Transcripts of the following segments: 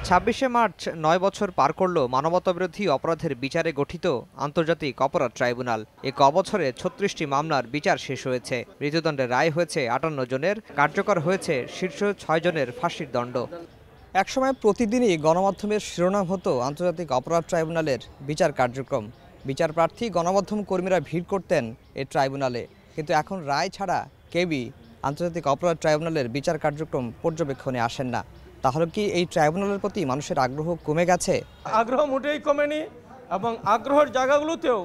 ২৬শে মার্চ ৯ বছর পার করল মানবতাবিরোধী অপরাধের বিচারে গঠিত আন্তর্জাতিক অপরাধ ট্রাইব্যুনাল। এ বছরে ৩৬টি মামলার বিচার শেষ হয়েছে। মৃত্যুদণ্ডের রায় হয়েছে ৫৮ জনের, কার্যকর হয়েছে শীর্ষ ৬ জনের ফাঁসির দণ্ড। একসময় প্রতিদিনই গণমাধ্যমের শিরোনাম হতো আন্তর্জাতিক অপরাধ ট্রাইব্যুনালের বিচার কার্যক্রম। বিচার প্রার্থী গণমাধ্যম কর্মীরা ভিড় করতেন এই ট্রাইব্যুনালে, কিন্তু এখন রায় ছাড়া কেউই আন্তর্জাতিক অপরাধ ট্রাইব্যুনালের বিচার কার্যক্রম পর্যবেক্ষণে আসেন না। তাহলে কি এই ট্রাইব্যুনালের প্রতি মানুষের আগ্রহ কমে গেছে? আগ্রহ মোটেই কমেনি এবং আগ্রহের জায়গাগুলোতেও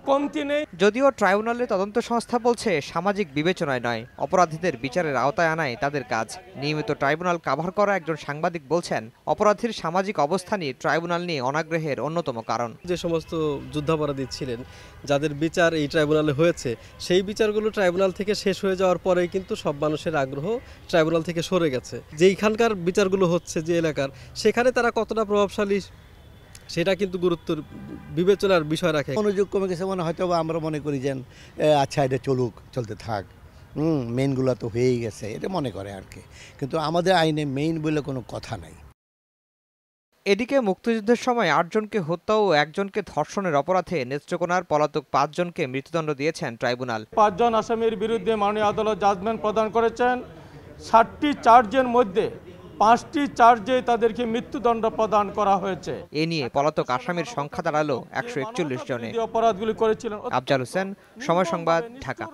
কমতি নেই। যদিও ট্রাইব্যুনালের তদন্ত সংস্থা বলছে সামাজিক বিবেচনায় নয়, অপরাধীদের বিচারের আওতায় আনাই তাদের কাজ। নিয়মিত ট্রাইব্যুনাল কাভার করা একজন সাংবাদিক বলছেন, অপরাধীর সামাজিক অবস্থানই ট্রাইব্যুনাল নিয়ে অনাগ্রহের অন্যতম কারণ। যে সমস্ত যুদ্ধাপরাধী ছিলেন, যাদের বিচার এই ট্রাইব্যুনালে হয়েছে, সেই বিচারগুলো ট্রাইব্যুনাল থেকে শেষ হয়ে যাওয়ার পরেই কিন্তু সব মানুষের আগ্রহ ট্রাইব্যুনাল থেকে সরে গেছে। যেইখানকার বিচারগুলো হচ্ছে যে এলাকার, সেখানে তারা কতটা প্রভাবশালী সেটা কিন্তু গুরুত্বের বিবেচনার বিষয় রাখে। মনোযোগ কমে গেছে মনে হয়তো, আমরা মনে করি যে আচ্ছা এটা চলতে থাক, মেইনগুলো তো হয়েই গেছে, এটা মনে করে আর কি। কিন্তু আমাদের আইনে মেইন বলে কোনো কথা নাই। এদিকে মুক্তিযুদ্ধের সময় ৮ জনকে হত্যা ও 1 জনকে ধর্ষণের অপরাধে নেত্রকোনার পলাতক ৫ জনকে মৃত্যুদণ্ড দিয়েছেন ট্রাইব্যুনাল। ৫ জন আসামির বিরুদ্ধে মাননীয় আদালত জাজমেন্ট প্রদান করেছেন। ৬০টি চার্জের মধ্যে ৫টি চার্জে তাদেরকে মৃত্যুদণ্ড প্রদান করা হয়েছে। এ নিয়ে পলাতক আসামির সংখ্যা দাঁড়ালো ১৪১ জনে। অপরাধগুলি করেছিলেন। আফজাল হোসেন, সময় সংবাদ, ঢাকা।